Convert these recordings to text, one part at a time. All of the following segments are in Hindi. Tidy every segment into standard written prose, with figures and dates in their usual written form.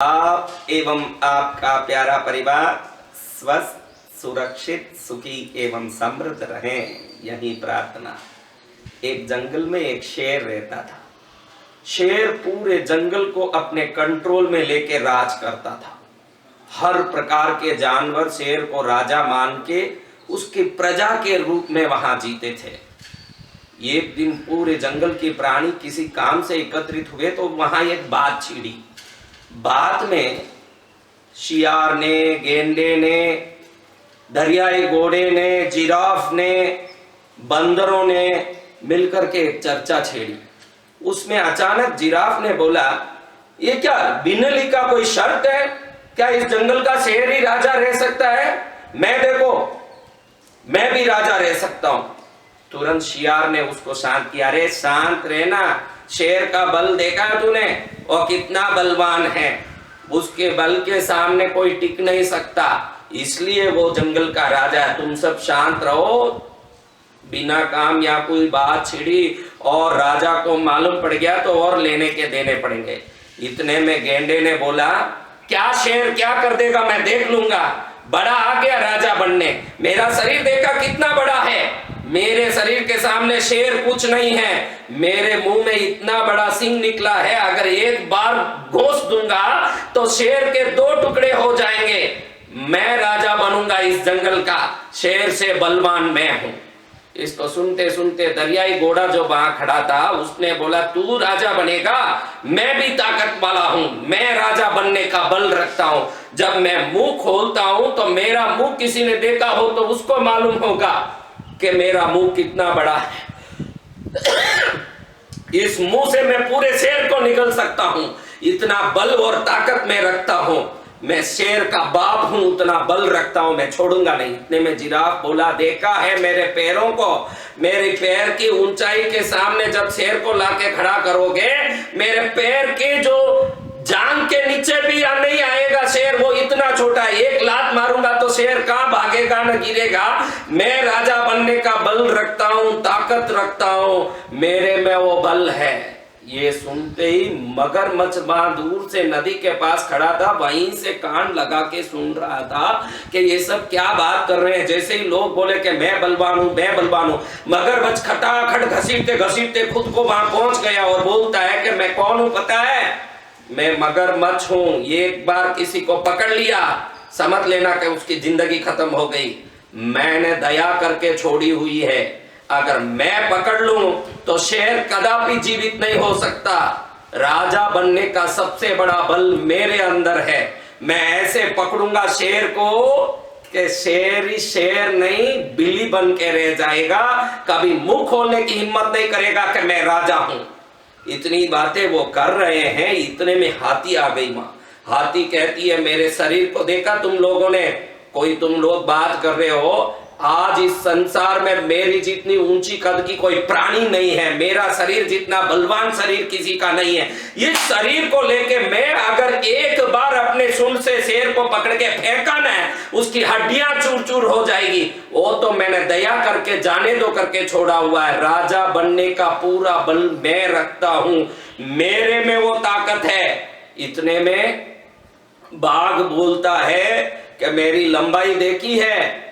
आप एवं आपका प्यारा परिवार स्वस्थ, सुरक्षित, सुखी एवं समृद्ध रहें, यही प्रार्थना। एक जंगल में एक शेर रहता था। शेर पूरे जंगल को अपने कंट्रोल में लेके राज करता था। हर प्रकार के जानवर शेर को राजा मान के उसकी प्रजा के रूप में वहां जीते थे। एक दिन पूरे जंगल के प्राणी किसी काम से एकत्रित हुए तो वहां एक बात छिड़ी। बात में शियार ने, गेंडे ने, दरियाई घोड़े ने, जिराफ ने, बंदरों ने मिलकर के एक चर्चा छेड़ी। उसमें अचानक जिराफ ने बोला, ये क्या बिना लिखा कोई शर्त है? क्या इस जंगल का शेर ही राजा रह सकता है? मैं भी राजा रह सकता हूं। तुरंत शियार ने उसको शांत किया। अरे शांत रहना, शेर का बल देखा तूने? और कितना बलवान है, उसके बल के सामने कोई टिक नहीं सकता, इसलिए वो जंगल का राजा है। तुम सब शांत रहो। बिना काम या कोई बात छिड़ी और राजा को मालूम पड़ गया तो और लेने के देने पड़ेंगे। इतने में गेंडे ने बोला, क्या शेर क्या कर देगा, मैं देख लूंगा। बड़ा आ गया राजा बनने। मेरा शरीर देखा कितना बड़ा है, मेरे शरीर के सामने शेर कुछ नहीं है। मेरे मुंह में इतना बड़ा सिंह निकला है, अगर एक बार घोंस दूंगा तो शेर के 2 टुकड़े हो जाएंगे। मैं राजा बनूंगा इस जंगल का, शेर से बलवान मैं हूं। इसको सुनते सुनते दरियाई घोड़ा जो वहां खड़ा था उसने बोला, तू राजा बनेगा? मैं भी ताकत वाला हूं, मैं राजा बनने का बल रखता हूं। जब मैं मुंह खोलता हूं तो मेरा मुंह किसी ने देखा हो तो उसको मालूम होगा कि मेरा मुंह कितना बड़ा है। इस मुंह से मैं पूरे शेर को निगल सकता हूं, इतना बल और ताकत मैं रखता हूं। मैं शेर का बाप हूं, उतना बल रखता हूं, मैं छोड़ूंगा नहीं। इतने में जिराफ बोला, देखा है मेरे पैरों को? मेरे पैर की ऊंचाई के सामने जब शेर को लाके खड़ा करोगे, मेरे पैर के जो जांग के नीचे भी नहीं आएगा शेर, वो इतना छोटा है। एक लात मारूंगा तो शेर कहां भागेगा, न गिरेगा। मैं राजा बनने का बल रखता हूं, ताकत रखता हूं, मेरे में वो बल है। ये सुनते ही मगरमच्छ वहां दूर से नदी के पास खड़ा था, वहीं से कान लगा के सुन रहा था कि ये सब क्या बात कर रहे हैं। जैसे ही लोग बोले कि मैं बलवान हूं, मैं बलवान हूं, मगरमच्छ खटाखट घसीटते घसीटते खुद को वहां पहुंच गया और बोलता है कि मैं कौन हूं पता है? मैं मगरमच्छ हूं। एक बार किसी को पकड़ लिया, समझ लेना कि उसकी जिंदगी खत्म हो गई। मैंने दया करके छोड़ी हुई है। अगर मैं पकड़ लूं तो शेर कदापि जीवित नहीं हो सकता। राजा बनने का सबसे बड़ा बल मेरे अंदर है। मैं ऐसे पकड़ूंगा शेर को कि शेर ही शेर नहीं, बिल्ली बन के रह जाएगा। कभी मुंह खोलने की हिम्मत नहीं करेगा कि मैं राजा हूं। इतनी बातें वो कर रहे हैं, इतने में हाथी आ गई मां। हाथी कहती है, मेरे शरीर को देखा तुम लोगों ने? कोई तुम लोग बात कर रहे हो, आज इस संसार में मेरी जितनी ऊंची कद की कोई प्राणी नहीं है, मेरा शरीर जितना बलवान शरीर किसी का नहीं है। इस शरीर को लेके मैं अगर एक बार अपने सूंड से शेर को पकड़ के फेंका ना, उसकी हड्डियां चूर चूर हो जाएगी। वो तो मैंने दया करके जाने दो करके छोड़ा हुआ है। राजा बनने का पूरा बल मैं रखता हूं, मेरे में वो ताकत है। इतने में बाघ बोलता है कि मेरी लंबाई देखी है,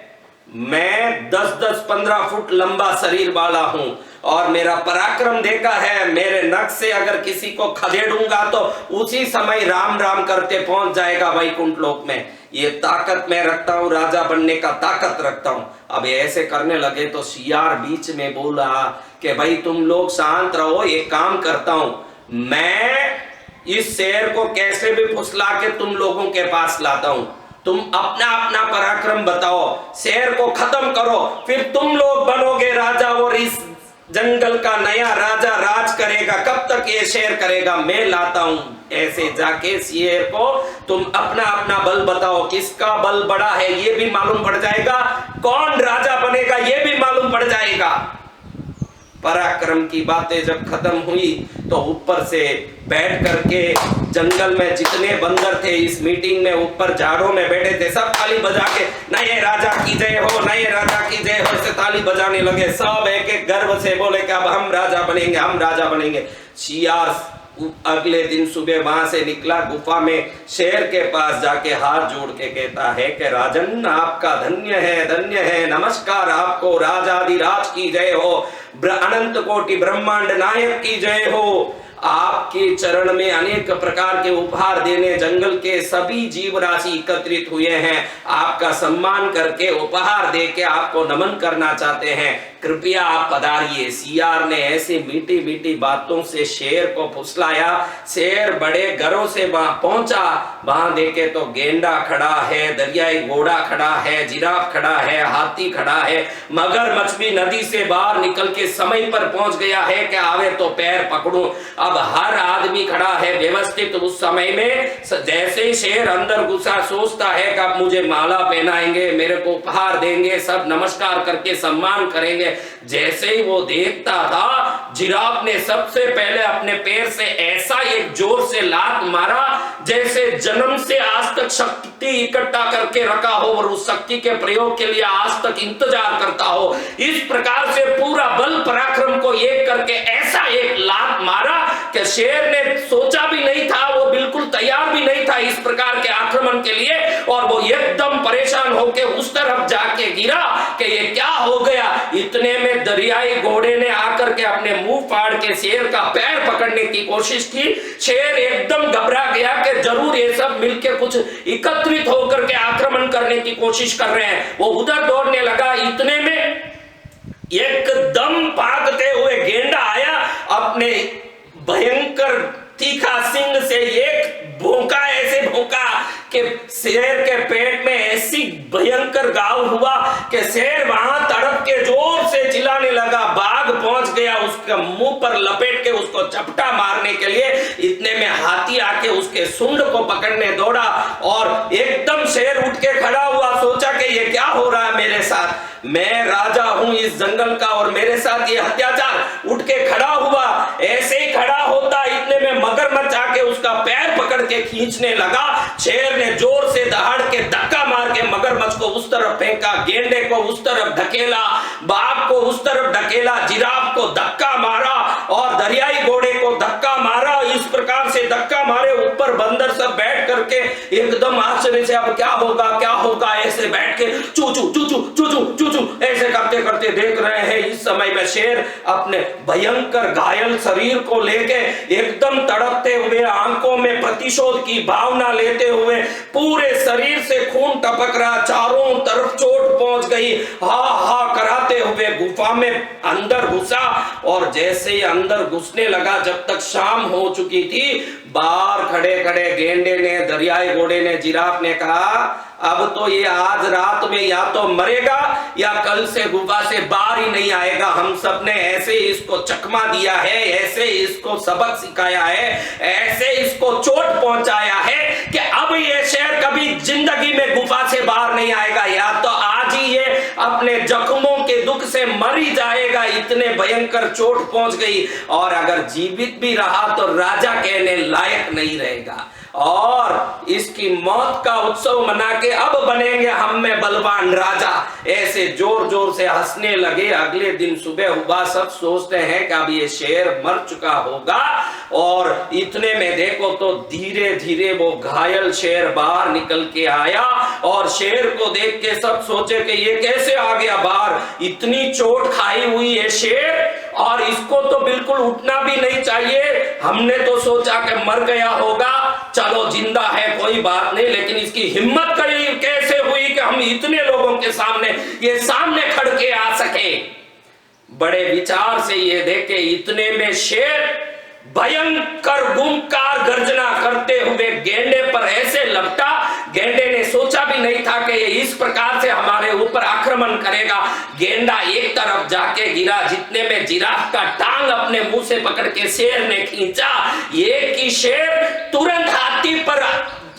मैं 10-10, 15 फुट लंबा शरीर वाला हूं और मेरा पराक्रम देखा है। मेरे नख से अगर किसी को खदेड़ूंगा तो उसी समय राम राम करते पहुंच जाएगा वैकुंठ लोक में। ये ताकत मैं रखता हूं, राजा बनने का ताकत रखता हूं। अब ऐसे करने लगे तो शियार बीच में बोला कि भाई तुम लोग शांत रहो, एक काम करता हूं, मैं इस शेर को कैसे भी फुसला के तुम लोगों के पास लाता हूं। तुम अपना अपना पराक्रम बताओ, शेर को खत्म करो, फिर तुम लोग बनोगे राजा और इस जंगल का नया राजा राज करेगा। कब तक ये शेर करेगा? मैं लाता हूं। ऐसे जाके शेर को तुम अपना अपना बल बताओ, किसका बल बड़ा है ये भी मालूम पड़ जाएगा, कौन राजा बनेगा ये भी मालूम पड़ जाएगा। पराक्रम की बातें जब खत्म हुई तो ऊपर से बैठ करके जंगल में जितने बंदर थे इस मीटिंग में ऊपर झाड़ों में बैठे थे, सब ताली बजा के नए राजा की जय हो, नए राजा की जय हो, से ताली बजाने लगे। सब एक एक गर्व से बोले कि अब हम राजा बनेंगे, हम राजा बनेंगे। शियार अगले दिन सुबह वहां से निकला, गुफा में शेर के पास जाके हाथ जोड़ के कहता है कि राजन आपका धन्य है, नमस्कार आपको, राजाधिराज की जय हो, अनंत कोटि ब्रह्मांड नायक की जय हो। आपके चरण में अनेक प्रकार के उपहार देने जंगल के सभी जीव राशि एकत्रित हुए हैं, आपका सम्मान करके उपहार देके आपको नमन करना चाहते हैं, कृपया आप पधारिए। सियार ने ऐसी मीठी मीठी बातों से शेर को फुसलाया। शेर बड़े गर्व से वहां पहुंचा, वहां देखे तो गेंडा खड़ा है, दरियाई घोड़ा खड़ा है, जिराफ खड़ा है, हाथी खड़ा है, मगरमच्छ भी नदी से बाहर निकल के समय पर पहुंच गया है कि आवे तो पैर पकड़ूं। अब हर आदमी खड़ा है व्यवस्थित। उस समय में जैसे ही शेर अंदर घुसा, सोचता है कि अब मुझे माला पहनाएंगे, मेरे को उपहार देंगे, सब नमस्कार करके सम्मान करेंगे। जैसे ही वो देखता था, जिराफ ने सबसे पहले अपने पैर से ऐसा एक जोर से लात मारा जैसे जन्म से आज तक शक्ति इकट्ठा करके रखा हो और उस शक्ति के प्रयोग के लिए आज तक इंतजार करता हो। इस प्रकार से पूरा बल पराक्रम को एक करके ऐसा एक लात मारा कि शेर ने सोचा भी नहीं था, वो बिल्कुल तैयार भी नहीं था इस प्रकार के आक्रमण के लिए, और वो एकदम परेशान होकर उस तरफ जाके गिरा कि ये क्या हो गया। इतने में दरियाई घोड़े ने आकर के अपने मुंह फाड़ के शेर का पैर पकड़ने की कोशिश की। शेर एकदम घबरा गया कि जरूर ये सब मिलके कुछ एकत्रित होकर के आक्रमण करने की कोशिश कर रहे हैं। वो उधर दौड़ने लगा। इतने में एकदम भागते हुए गेंडा आया, अपने भयंकर तीखा सिंग से एक भौंका, ऐसे भौंका कि शेर के पेट में ऐसी भयंकर घाव हुआ कि शेर वहां तड़प के जोर से चिल्लाने लगा। बाघ पहुंच गया उसके मुंह पर लपेट के उसको चपटा मारने के लिए। इतने में हाथी आके उसके सूंड को पकड़ने दौड़ा और एकदम शेर उठ के खड़ा हुआ। सोचा कि ये क्या हो रहा है मेरे साथ, मैं राजा हूं इस जंगल का और मेरे साथ ये अत्याचार। उठ के खड़ा हुआ, ऐसे ही खड़ा होता इतने में मगरमच्छ आके उसका पैर पकड़ के खींचने लगा। शेर ने जोर से दहाड़ के धक्का मार के मगरमच्छ को उस तरफ फेंका, गेंडे को उस तरफ ढकेला, बाघ को उस तरफ ढकेला, जिराफ को धक्का मारा और दरियाई घोड़े को धक्का मारा। इस प्रकार से धक्का मारे, ऊपर बंदर सब बैठ करके एकदम आश्चर्य से अब क्या होगा ऐसे बैठ के चू चू चू चू चू चू चू चू ऐसे करते करते देख रहे हैं। इस समय में शेर अपने भयंकर घायल शरीर को लेके एकदम तड़पते हुए, आंखों में प्रतिशोध की भावना लेते हुए, पूरे शरीर से खून टपक रहा, चारों तरफ चोट पहुंच गई, हा हा कराते हुए गुफा में अंदर घुसा। और जैसे ही अंदर घुसने लगा, जब तक शाम हो चुकी थी, बाहर खड़े खड़े गेंडे ने, दरियाई घोड़े ने, जिराफ ने कहा अब तो ये आज रात में या तो मरेगा या कल से गुफा से बाहर ही नहीं आएगा। हम सब ने ऐसे इसको चकमा दिया है, ऐसे इसको सबक सिखाया है, ऐसे इसको चोट पहुंचाया है कि अब ये शेर कभी जिंदगी में गुफा से बाहर नहीं आएगा, या तो आज ही ये अपने जख्मों के दुख से मर ही जाएगा। इतने भयंकर चोट पहुंच गई, और अगर जीवित भी रहा तो राजा कहने लायक नहीं रहेगा। और इसकी मौत का उत्सव मना के अब बनेंगे हम में बलवान राजा। ऐसे जोर जोर से हंसने लगे। अगले दिन सुबह हुआ, सब सोचते हैं कि अब ये शेर मर चुका होगा, और इतने में देखो तो धीरे धीरे वो घायल शेर बाहर निकल के आया। और शेर को देख के सब सोचे कि ये कैसे आ गया बाहर, इतनी चोट खाई हुई है शेर, और इसको तो बिल्कुल उठना भी नहीं चाहिए। हमने तो सोचा कि मर गया होगा, चलो जिंदा है कोई बात नहीं, लेकिन इसकी हिम्मत कैसे हुई कि हम इतने लोगों के सामने ये सामने खड़ के आ सके। बड़े विचार से ये देखे। इतने में शेर भयंकर गुमकार गर्जना करते हुए गेंडे पर ऐसे लपटा। गेंडे ने सोचा भी नहीं था कि ये इस प्रकार से हमारे ऊपर आक्रमण करेगा। गेंडा एक तरफ जाके गिरा, जितने में जिराफ का टांग अपने मुंह से पकड़ के शेर ने खींचा। ये कि शेर तुरंत हाथी पर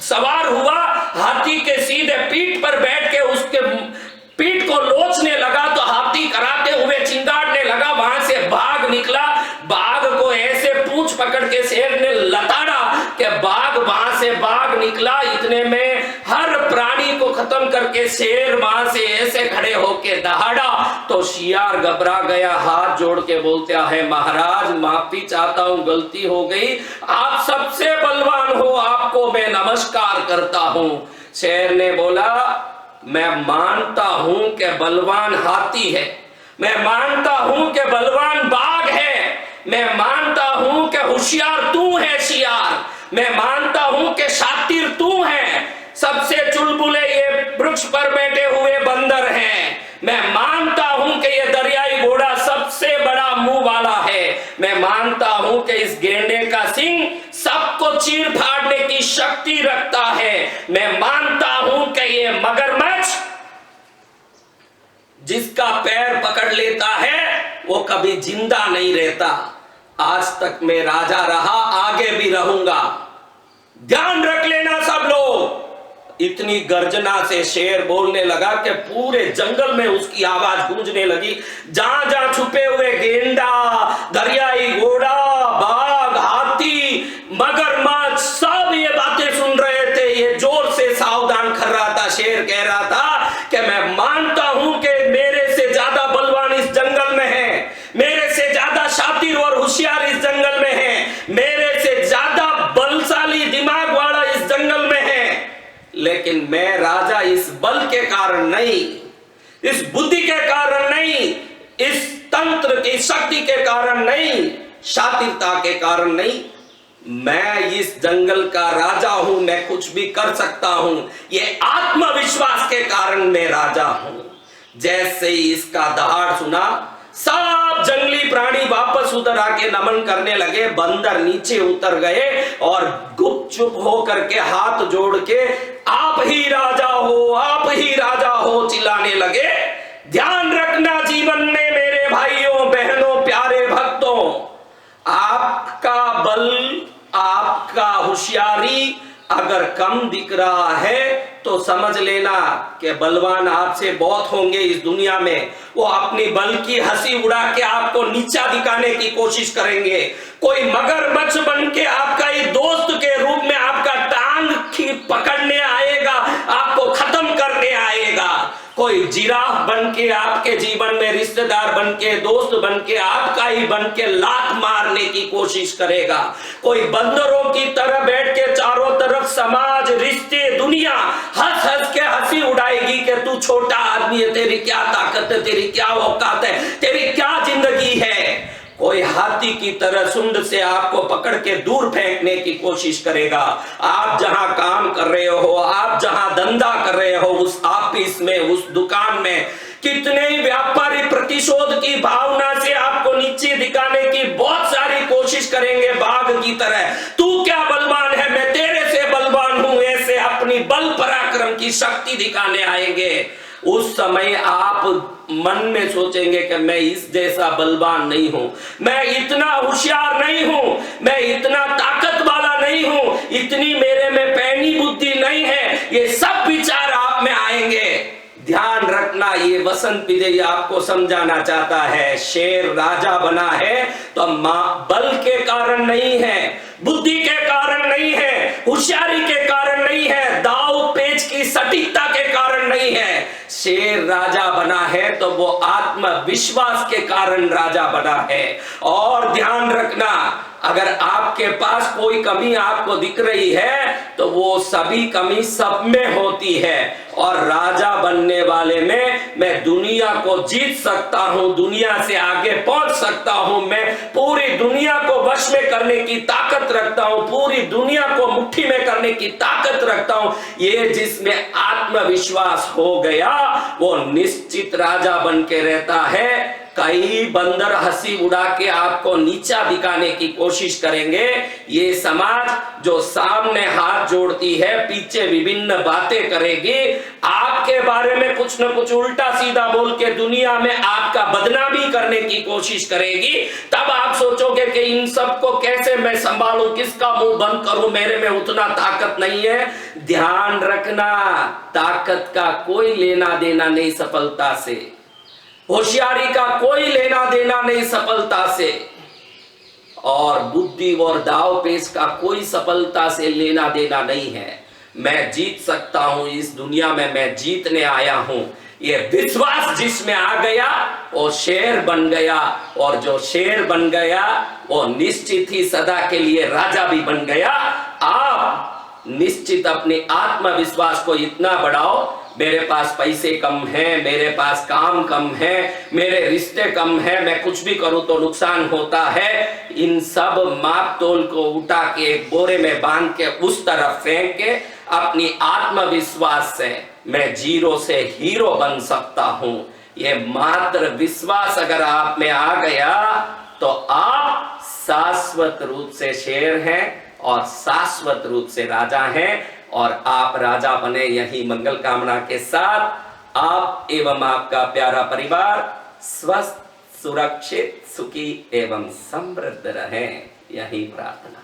सवार हुआ, हाथी के सीधे पीठ पर बैठ के उसके पीठ को लोचने लगा, तो हाथी कराते हुए चिंगाड़ने लगा। वहां से बाघ निकला, बाघ को ऐसे पूंछ पकड़ के शेर ने लताड़ा कि बाघ वहां से बाघ निकला। इतने में हर प्राणी को खत्म करके शेर वहां से ऐसे खड़े होके दहाड़ा तो शियार घबरा गया, हाथ जोड़ के बोलता है महाराज माफी चाहता हूं, गलती हो गई, आप सबसे बलवान हो, आपको मैं नमस्कार करता हूं। शेर ने बोला मैं मानता हूं कि बलवान हाथी है, मैं मानता हूं कि बलवान बाघ है, मैं मानता हूं कि होशियार तू है शियार, मैं मानता हूं कि शातिर तू है, सबसे चुलबुले ये वृक्ष पर बैठे हुए बंदर हैं, मैं मानता हूं कि ये दरियाई घोड़ा सबसे बड़ा मुंह वाला है, मैं मानता हूं कि इस गेंडे का सिंह सबको चीर फाड़ने की शक्ति रखता है, मैं मानता हूं कि ये मगरमच्छ जिसका पैर पकड़ लेता है वो कभी जिंदा नहीं रहता। आज तक मैं राजा रहा, आगे भी रहूंगा, ध्यान रख लेना सब लोग। इतनी गर्जना से शेर बोलने लगा कि पूरे जंगल में उसकी आवाज गूंजने लगी। जहां जहां छुपे हुए गेंडा, दरियाई घोड़ा, बाघ, हाथी, मगरमच्छ सब ये बातें सुन रहे थे। ये जोर से सावधान कर रहा था। शेर कह रहा था कि मैं मानता हूं कि मेरे से ज्यादा बलवान इस जंगल में है, मेरे से ज्यादा शातिर और होशियार इस जंगल में है, मेरे से ज्यादा बलशाली दिमाग वाला इस जंगल में है, लेकिन मैं राजा इस बल के कारण नहीं, इस बुद्धि के कारण नहीं, इस तंत्र की शक्ति के कारण नहीं, शातिरता के कारण नहीं, मैं इस जंगल का राजा हूं, मैं कुछ भी कर सकता हूं, ये आत्मविश्वास के कारण मैं राजा हूं। जैसे ही इसका दहाड़ सुना सब जंगली प्राणी वापस उतर आके नमन करने लगे। बंदर नीचे उतर गए और गुपचुप होकर के हाथ जोड़ के आप ही राजा हो, आप ही राजा हो चिल्लाने लगे। ध्यान रखना जीवन में मेरे भाइयों बहनों प्यारे भक्तों, आपका बल, आपका होशियारी अगर कम दिख रहा है तो समझ लेना कि बलवान आपसे बहुत होंगे इस दुनिया में। वो अपनी बल की हंसी उड़ा के आपको नीचा दिखाने की कोशिश करेंगे। कोई मगरमच्छ बन के आपका ही दोस्त के रूप में आपका टांग पकड़ने आएगा, आपको खत्म करने आएगा। कोई जिराफ बन के आपके जीवन में रिश्तेदार बन के, दोस्त बन के, आपका ही बन के लात मारने की कोशिश करेगा। कोई बंदरों की तरह बैठ के चारों तरफ समाज, रिश्ते, दुनिया हंस हंस के हंसी उड़ाएगी कि तू छोटा आदमी है, तेरी क्या ताकत है, तेरी क्या औकात है, तेरी क्या जिंदगी है। कोई हाथी की तरह सुंड से आपको पकड़ के दूर फेंकने की कोशिश करेगा। आप जहां काम कर रहे हो, आप जहां धंधा कर रहे हो, उस ऑफिस में, उस दुकान में कितने ही व्यापारी प्रतिशोध की भावना से आपको नीचे दिखाने की बहुत सारी कोशिश करेंगे बाघ की तरह। तू क्या बलवान है, मैं तेरे से बलवान हूं, ऐसे अपनी बल पराक्रम की शक्ति दिखाने आएंगे। उस समय आप मन में सोचेंगे कि मैं इस जैसा बलवान नहीं हूं, मैं इतना होशियार नहीं हूं, मैं इतना ताकत वाला नहीं हूं, इतनी मेरे में पैनी बुद्धि नहीं है। ये सब विचार आप में आएंगे। ध्यान रखना, ये वसंत विजय आपको समझाना चाहता है। शेर राजा बना है तो बल के कारण नहीं है, बुद्धि के कारण नहीं है, होशियारी के कारण नहीं है, दाव पेच की सटीकता के कारण नहीं है। शेर राजा बना है तो वो आत्मविश्वास के कारण राजा बना है। और ध्यान रखना, अगर आपके पास कोई कमी आपको दिख रही है तो वो सभी कमी सब में होती है। और राजा बनने वाले में मैं दुनिया को जीत सकता हूं, दुनिया से आगे पहुंच सकता हूं, मैं पूरी दुनिया को वश में करने की ताकत रखता हूं, पूरी दुनिया को मुट्ठी में करने की ताकत रखता हूं। ये जिसमें आत्मविश्वास हो गया वो निश्चित राजा बन के रहता है। कई बंदर हंसी उड़ा के आपको नीचा दिखाने की कोशिश करेंगे। ये समाज जो सामने हाथ जोड़ती है, पीछे विभिन्न बातें करेगी, आपके बारे में कुछ न कुछ उल्टा सीधा बोल के दुनिया में आपका बदनामी करने की कोशिश करेगी। तब आप सोचोगे कि इन सबको कैसे मैं संभालूं, किसका मुंह बंद करूं, मेरे में उतना ताकत नहीं है। ध्यान रखना, ताकत का कोई लेना देना नहीं सफलता से, होशियारी का कोई लेना देना नहीं सफलता से, और बुद्धि और दाव पेच का कोई सफलता से लेना देना नहीं है। मैं जीत सकता हूं, इस दुनिया में मैं जीतने आया हूं। ये विश्वास जिसमें आ गया वो शेर बन गया, और जो शेर बन गया वो निश्चित ही सदा के लिए राजा भी बन गया। आप निश्चित अपने आत्मविश्वास को इतना बढ़ाओ, मेरे पास पैसे कम हैं, मेरे पास काम कम है, मेरे रिश्ते कम है, मैं कुछ भी करूं तो नुकसान होता है, इन सब माप तोल को उठा के एक बोरे में बांध के उस तरफ फेंक के अपनी आत्मविश्वास से मैं जीरो से हीरो बन सकता हूं। ये मात्र विश्वास अगर आप में आ गया तो आप शाश्वत रूप से शेर हैं और शाश्वत रूप से राजा हैं, और आप राजा बने। यही मंगल कामना के साथ आप एवं आपका प्यारा परिवार स्वस्थ, सुरक्षित, सुखी एवं समृद्ध रहें, यही प्रार्थना।